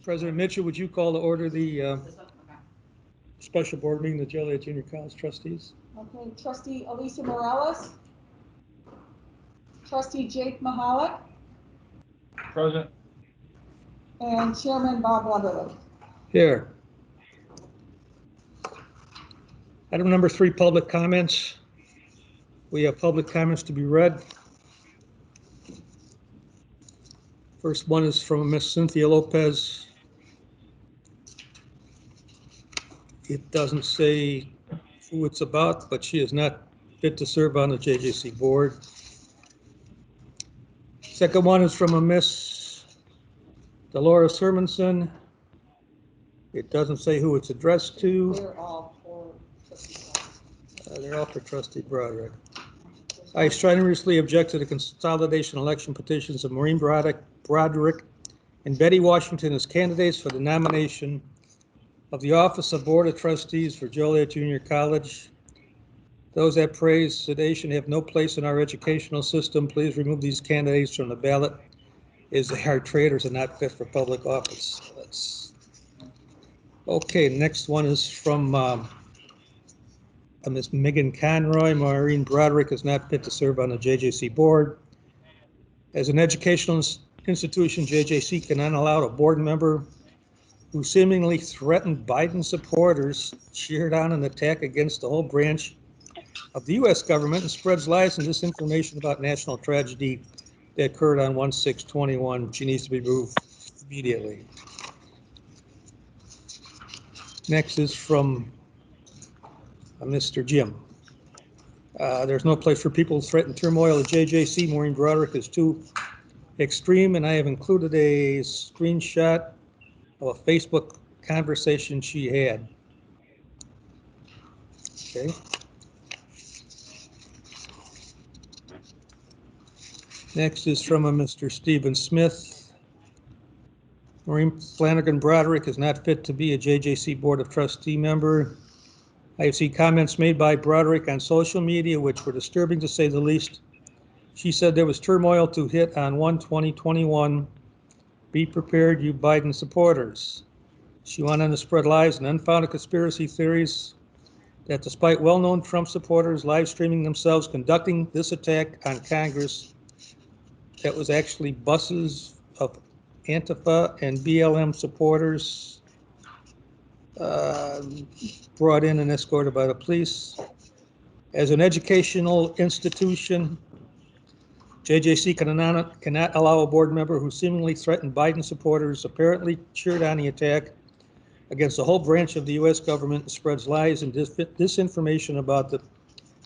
President Mitchell, would you call to order the special board meeting of the Joliet Junior College Trustees? Okay, Trustee Elisa Morales. Trustee Jake Mahalik. Present. And Chairman Bob Wonderly. Here. Item number 3, public comments. We have public comments to be read. First one is from Miss Cynthia Lopez. It doesn't say who it's about, but she is not fit to serve on the JJC board. Second one is from a Miss Dolores Hermanson. It doesn't say who it's addressed to. They're all for Trustee. They're all for Trustee Broderick. I strenuously object to the consolidation election petitions of Maureen Broderick and Betty Washington as candidates for the nomination of the office of Board of Trustees for Joliet Junior College. Those that praise sedation have no place in our educational system. Please remove these candidates from the ballot, as they are traitors and not fit for public office. Okay, next one is from Ms. Megan Conroy. Maureen Broderick is not fit to serve on the JJC board. As an educational institution, JJC cannot allow a board member who seemingly threatened Biden supporters, cheered on an attack against the whole branch of the U.S. government, and spreads lies and disinformation about national tragedy that occurred on 1/6/21. She needs to be removed immediately. Next is from Mr. Jim. There's no place for people who threaten turmoil at JJC. Maureen Broderick is too extreme, and I have included a screenshot of a Facebook conversation she had. Okay. Next is from a Mr. Stephen Smith. Maureen Flanagan Broderick is not fit to be a JJC Board of Trustee member. I have seen comments made by Broderick on social media which were disturbing to say the least. She said there was turmoil to hit on 1/20/21. Be prepared, you Biden supporters. She went on to spread lies and unfounded conspiracy theories that despite well-known Trump supporters live streaming themselves conducting this attack on Congress, that was actually buses of Antifa and BLM supporters brought in and escorted by the police. As an educational institution, JJC cannot allow a board member who seemingly threatened Biden supporters, apparently cheered on the attack against the whole branch of the U.S. government, and spreads lies and disinformation about the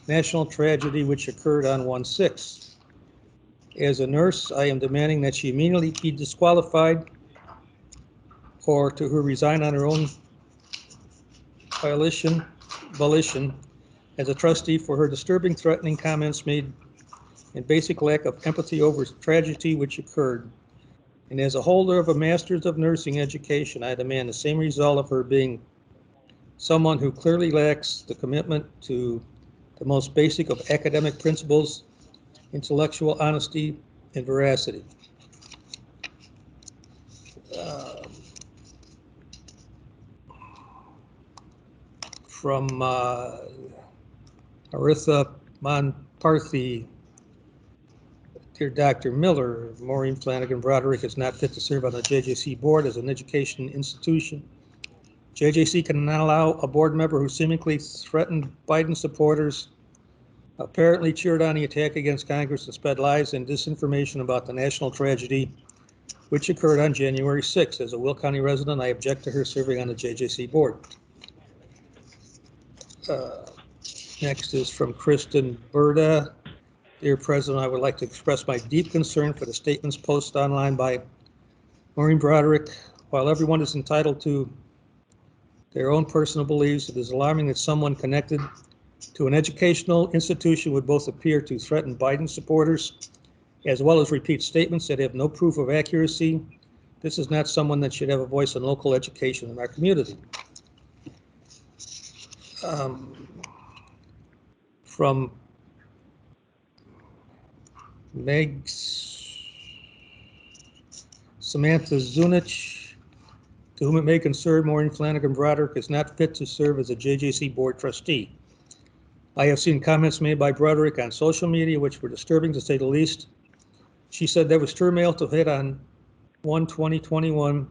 national tragedy which occurred on 1/6. As a nurse, I am demanding that she immediately be disqualified or to her resign on her own volition as a trustee for her disturbing, threatening comments made and basic lack of empathy over tragedy which occurred. And as a holder of a Master's of Nursing education, I demand the same result of her being someone who clearly lacks the commitment to the most basic of academic principles, intellectual honesty, and veracity. From Aritha Monparthy. Dear Dr. Miller, Maureen Flanagan Broderick is not fit to serve on the JJC board as an education institution. JJC cannot allow a board member who seemingly threatened Biden supporters, apparently cheered on the attack against Congress, and spread lies and disinformation about the national tragedy which occurred on January 6th. As a Will County resident, I object to her serving on the JJC board. Next is from Kristen Berta. Dear President, I would like to express my deep concern for the statements posted online by Maureen Broderick. While everyone is entitled to their own personal beliefs, it is alarming that someone connected to an educational institution would both appear to threaten Biden supporters as well as repeat statements that have no proof of accuracy. This is not someone that should have a voice in local education in our community. From Samantha Zunich. To whom it may concern, Maureen Flanagan Broderick is not fit to serve as a JJC Board Trustee. I have seen comments made by Broderick on social media which were disturbing to say the least. She said that was true mail to hit on 1/20/21.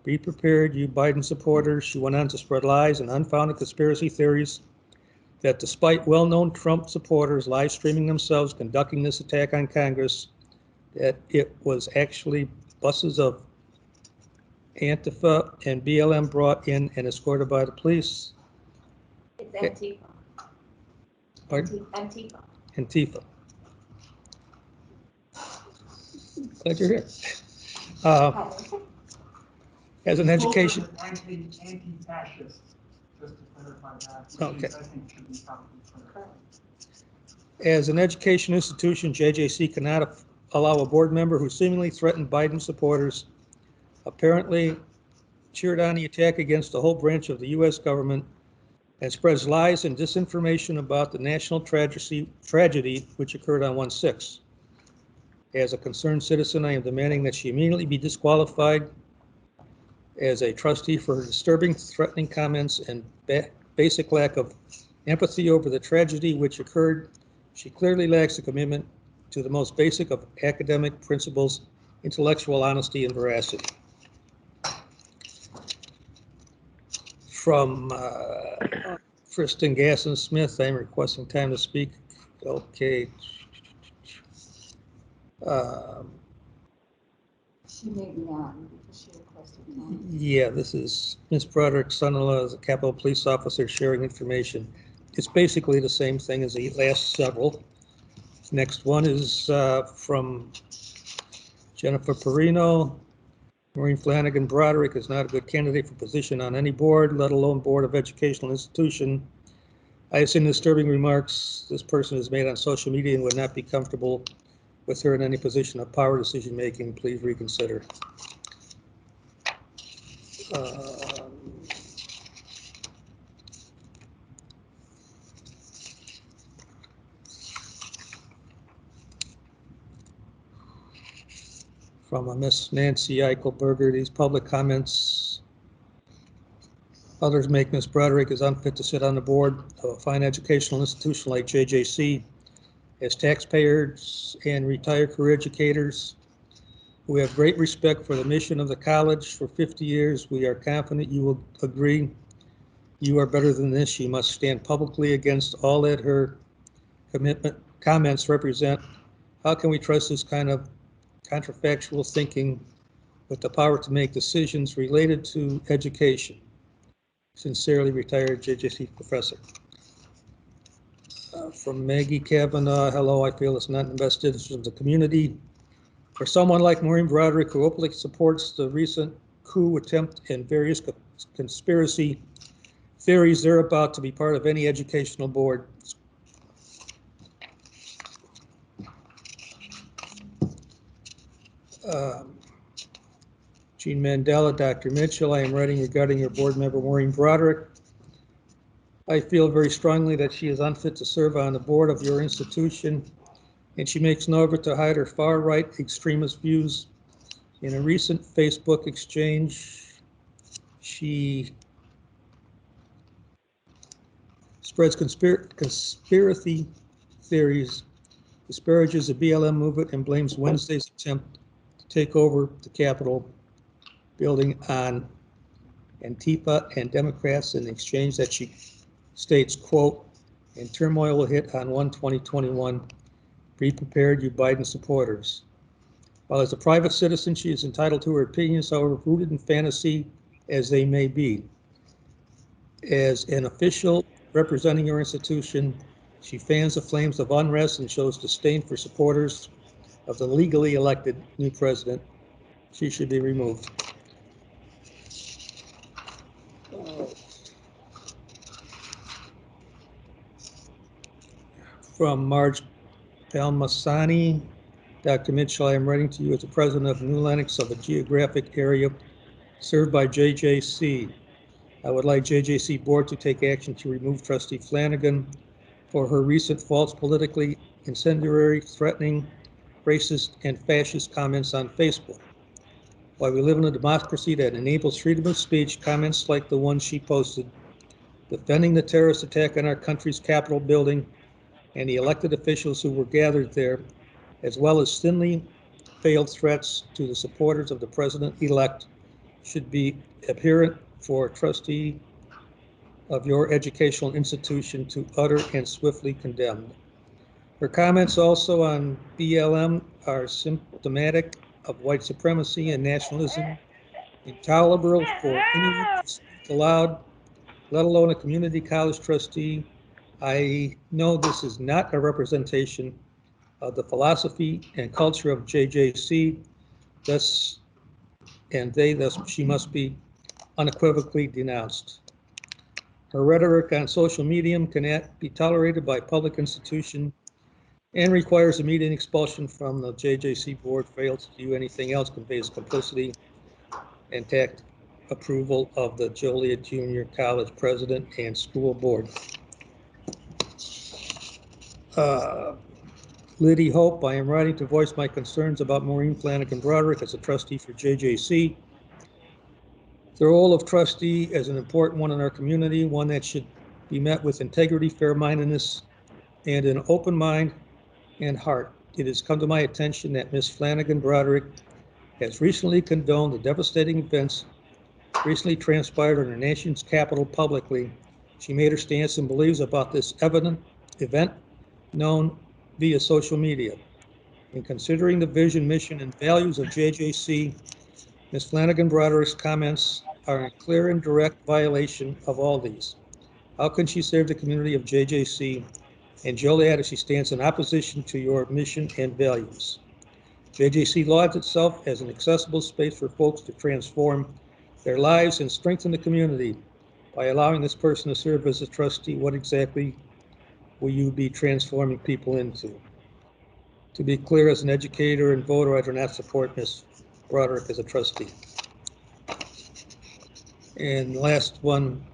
Be prepared, you Biden supporters. She went on to spread lies and unfounded conspiracy theories that despite well-known Trump supporters live streaming themselves conducting this attack on Congress, that it was actually buses of Antifa and BLM brought in and escorted by the police. It's Antifa. Pardon? Antifa. Antifa. Glad you're here. As an education. Anti-fascist, just to clarify that. Which Okay. is, I think should be probably clear. As an education institution, JJC cannot allow a board member who seemingly threatened Biden supporters, apparently cheered on the attack against the whole branch of the U.S. government, and spreads lies and disinformation about the national tragedy which occurred on 1/6. As a concerned citizen, I am demanding that she immediately be disqualified as a trustee for her disturbing, threatening comments and basic lack of empathy over the tragedy which occurred. She clearly lacks a commitment to the most basic of academic principles, intellectual honesty and veracity. From Kristen Gasson Smith, I'm requesting time to speak. Okay. She may be on because she requested time. Yeah, this is Ms. Broderick's son-in-law is a Capitol Police officer sharing information. It's basically the same thing as the last several. Next one is from Jennifer Perino. Maureen Flanagan Broderick is not a good candidate for position on any board, let alone board of educational institution. I have seen disturbing remarks this person has made on social media and would not be comfortable with her in any position of power decision-making. Please reconsider. From a Miss Nancy Eichelberger, these public comments. Others make Ms. Broderick is unfit to sit on the board of a fine educational institution like JJC. As taxpayers and retired career educators who have great respect for the mission of the college for 50 years, we are confident you will agree you are better than this. She must stand publicly against all that her comments represent. How can we trust this kind of counterfactual thinking with the power to make decisions related to education? Sincerely, retired JJC professor. From Maggie Kavanaugh, hello, I feel it's not in the best interest of the community for someone like Maureen Broderick, who openly supports the recent coup attempt and various conspiracy theories they're about to be part of any educational board. Jean Mandela, Dr. Mitchell, I am writing regarding your board member Maureen Broderick. I feel very strongly that she is unfit to serve on the board of your institution, and she makes no effort to hide her far-right extremist views. In a recent Facebook exchange, she spreads conspiracy theories, disparages the BLM movement, and blames Wednesday's attempt to take over the Capitol building on Antifa and Democrats in the exchange that she states, quote, and turmoil will hit on 1/20/21. Be prepared, you Biden supporters. While as a private citizen, she is entitled to her opinions, however rooted in fantasy as they may be. As an official representing your institution, she fans the flames of unrest and shows disdain for supporters of the legally elected new president. She should be removed. From Marge Palmasani, Dr. Mitchell, I am writing to you as the president of New Lenox of a geographic area served by JJC. I would like JJC board to take action to remove Trustee Flanagan for her recent false, politically incendiary, threatening, racist, and fascist comments on Facebook. While we live in a democracy that enables freedom of speech, comments like the one she posted, defending the terrorist attack on our country's Capitol building and the elected officials who were gathered there, as well as thinly veiled threats to the supporters of the president-elect, should be abhorrent for a trustee of your educational institution to utter and swiftly condemn. Her comments also on BLM are symptomatic of white supremacy and nationalism, intolerable for anyone to speak aloud, let alone a community college trustee. I know this is not a representation of the philosophy and culture of JJC, thus she must be unequivocally denounced. Her rhetoric on social media cannot be tolerated by public institution and requires immediate expulsion from the JJC board. Fails to do anything else conveys complicity and tact approval of the Joliet Junior College president and school board. Liddy Hope, I am writing to voice my concerns about Maureen Flanagan Broderick as a trustee for JJC. The role of trustee is an important one in our community, one that should be met with integrity, fair-mindedness, and an open mind and heart. It has come to my attention that Ms. Flanagan Broderick has recently condoned the devastating events recently transpired in our nation's capital publicly. She made her stance and believes about this event known via social media. In considering the vision, mission, and values of JJC, Ms. Flanagan Broderick's comments are in clear and direct violation of all these. How can she serve the community of JJC and Joliet if she stands in opposition to your mission and values? JJC lauds itself as an accessible space for folks to transform their lives and strengthen the community. By allowing this person to serve as a trustee, what exactly will you be transforming people into? To be clear, as an educator and voter, I do not support Ms. Broderick as a trustee. And last one,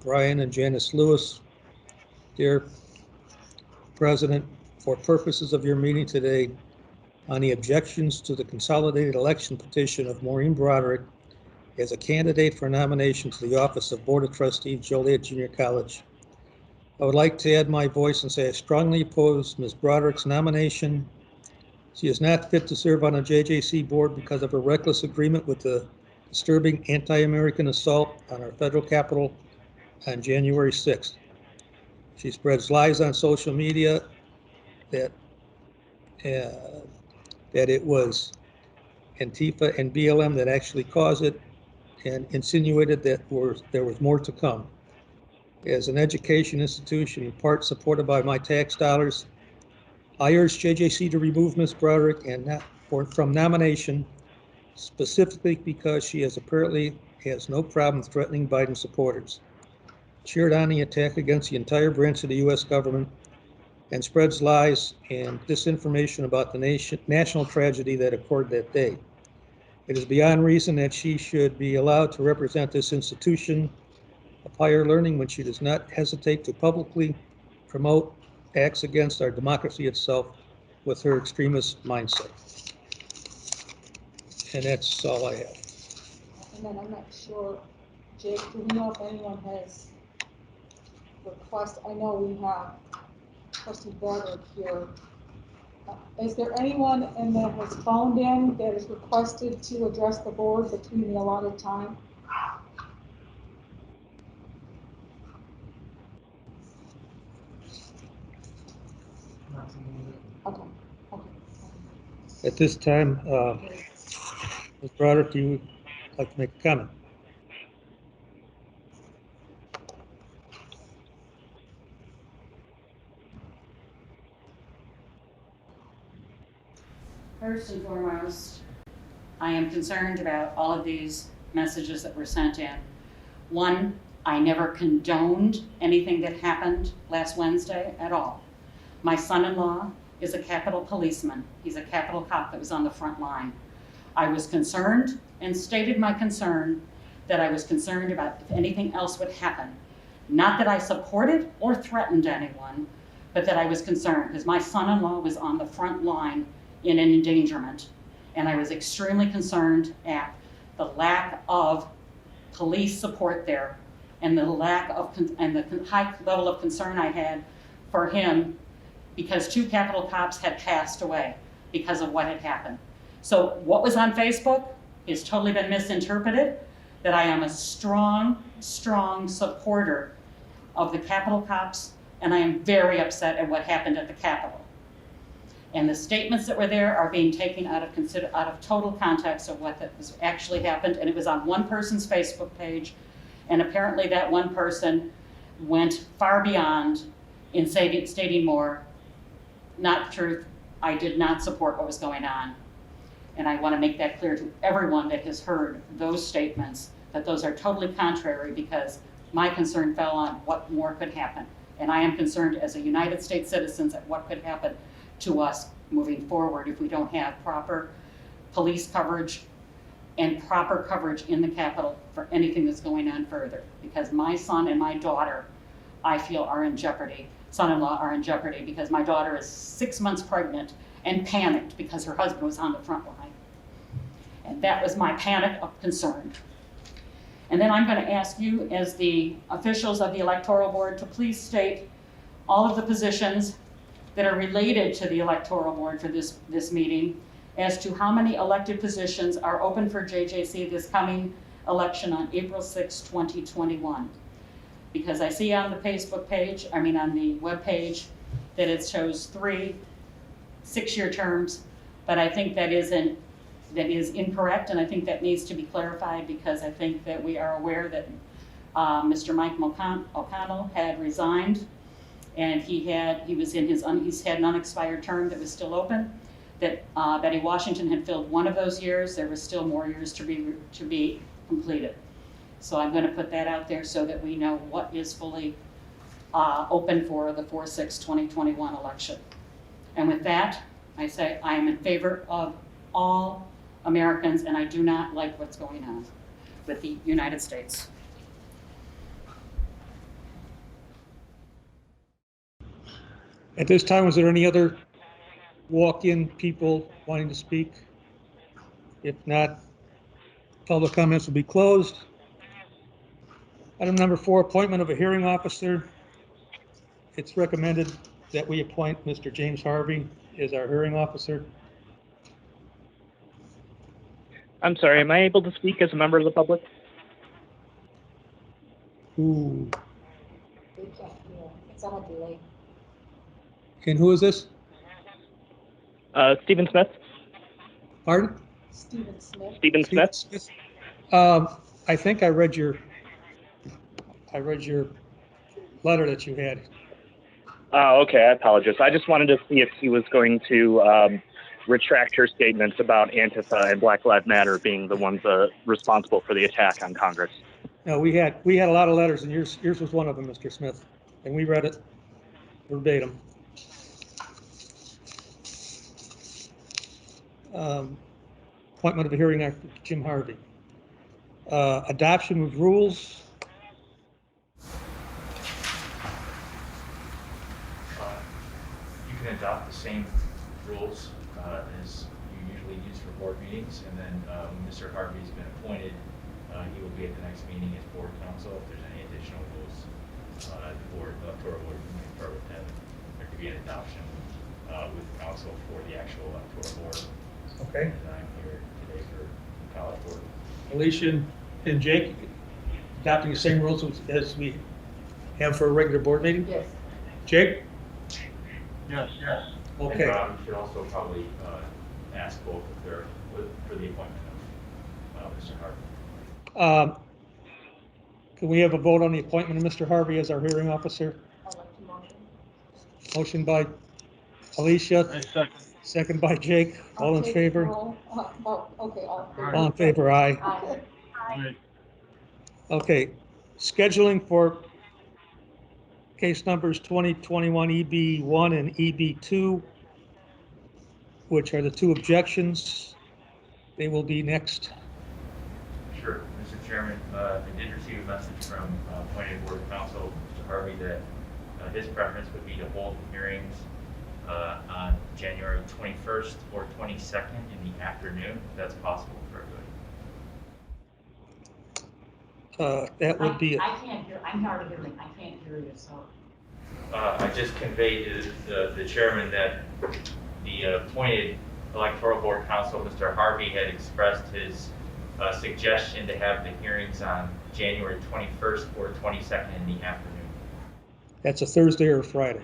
Brian and Janice Lewis. Dear President, for purposes of your meeting today, on the objections to the consolidated election petition of Maureen Broderick as a candidate for nomination to the office of Board of Trustees, Joliet Junior College, I would like to add my voice and say I strongly oppose Ms. Broderick's nomination. She is not fit to serve on a JJC board because of her reckless agreement with the disturbing anti-American assault on our federal capitol on January 6th. She spreads lies on social media that it was Antifa and BLM that actually caused it, and insinuated that there was more to come. As an education institution, in part supported by my tax dollars, I urge JJC to remove Ms. Broderick from nomination, specifically because she apparently has no problem threatening Biden supporters, cheered on the attack against the entire branch of the U.S. government, and spreads lies and disinformation about the national tragedy that occurred that day. It is beyond reason that she should be allowed to represent this institution of higher learning when she does not hesitate to publicly promote acts against our democracy itself with her extremist mindset. And that's all I have. And then I'm not sure, Jake, do we know if anyone has requested? I know we have Trustee Broderick here. Is there anyone that has phoned in that has requested to address the board between the allotted time? Okay. At this time, Ms. Broderick, do you would like to make a comment? First and foremost, I am concerned about all of these messages that were sent in. One, I never condoned anything that happened last Wednesday at all. My son-in-law is a Capitol policeman. He's a Capitol cop that was on the front line. I was concerned and stated my concern that I was concerned about if anything else would happen. Not that I supported or threatened anyone, but that I was concerned because my son-in-law was on the front line in an endangerment. And I was extremely concerned at the lack of police support there and the lack of, and the high level of concern I had for him because 2 Capitol cops had passed away because of what had happened. So what was on Facebook has totally been misinterpreted, that I am a strong, strong supporter of the Capitol cops, and I am very upset at what happened at the Capitol. And the statements that were there are being taken out of total context of what was actually happened, and it was on one person's Facebook page, and apparently that one person went far beyond in stating more, not the truth. I did not support what was going on. And I want to make that clear to everyone that has heard those statements, that those are totally contrary, because my concern fell on what more could happen. And I am concerned as a United States citizen at what could happen to us moving forward if we don't have proper police coverage and proper coverage in the Capitol for anything that's going on further. Because my son and my daughter, I feel, are in jeopardy. Son-in-law are in jeopardy because my daughter is 6 months pregnant and panicked because her husband was on the front line. And that was my panic of concern. And then I'm going to ask you, as the officials of the Electoral Board, to please state all of the positions that are related to the Electoral Board for this meeting, as to how many elected positions are open for JJC this coming election on April 6, 2021. Because I see on the Facebook page, on the web page, that it shows 3 6-year terms, but I think that is incorrect, and I think that needs to be clarified, because I think that we are aware that Mr. Mike O'Connell had resigned, and he's had an unexpired term that was still open. That Betty Washington had filled one of those years. There were still more years to be completed. So I'm going to put that out there so that we know what is fully open for the 4/6/2021 election. And with that, I say I am in favor of all Americans, and I do not like what's going on with the United States. At this time, was there any other walk-in people wanting to speak? If not, public comments will be closed. Item number 4, appointment of a hearing officer. It's recommended that we appoint Mr. James Harvey as our hearing officer. I'm sorry, am I able to speak as a member of the public? Ooh, We can't hear. It's on a delay. and who is this? Stephen Smith? Pardon? Stephen Smith. Stephen Smith? I think I read your letter that you had. Oh, okay, I apologize. I just wanted to see if he was going to retract her statements about Antifa and Black Lives Matter being the ones responsible for the attack on Congress. No, we had a lot of letters, and yours was one of them, Mr. Smith, and we read it verbatim. Appointment of a hearing officer, Jim Harvey. Adoption of rules. You can adopt the same rules as you usually use for board meetings, and then when Mr. Harvey's been appointed, he will be at the next meeting as board counsel. If there's any additional rules, the electoral board can confer with him. There could be an adoption with counsel for the actual electoral board. Okay. And I'm here today for the college board. Alicia and Jake adopting the same rules as we have for a regular board meeting? Yes. Jake? Yes. Okay. And Rob, you should also probably ask both if they're for the appointment of Mr. Harvey. Can we have a vote on the appointment of Mr. Harvey as our hearing officer? I'd like to motion. Motion by Alicia, second by Jake. All in I'll take favor? roll. Okay, all in favor. All in favor, aye. Aye. Okay, scheduling for case numbers 2021 EB1 and EB2, which are the 2 objections. They will be next. Sure, Mr. Chairman, I did receive a message from appointed board counsel, Mr. Harvey, that his preference would be to hold hearings on January 21st or 22nd in the afternoon, if that's possible for everybody. That would be, I can't hear, I'm hard of hearing, I can't hear you, so. I just conveyed to the chairman that the appointed electoral board counsel, Mr. Harvey, had expressed his suggestion to have the hearings on January 21st or 22nd in the afternoon. that's a Thursday or a Friday.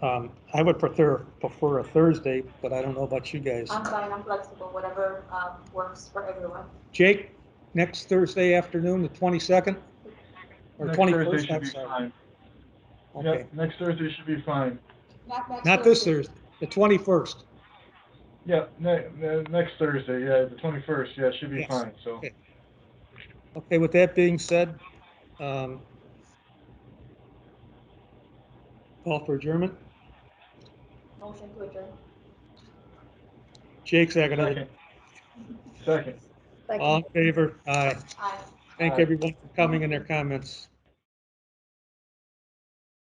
I would prefer a Thursday, but I don't know about you guys. I'm fine, I'm flexible, whatever works for everyone. Jake, next Thursday afternoon, the 22nd? Or Next 21st, Thursday should I'm be sorry. fine. Okay, Yep, next Thursday should be fine. not this Thursday, the 21st. Yeah, next Thursday, yeah, the 21st, yeah, it should be Yes. fine, so. Okay. Okay, with that being said, call for adjournment. Motion to adjourn. Jake seconded it. Second. All in favor? Aye. Aye. Thank Aye. everyone for coming and their comments.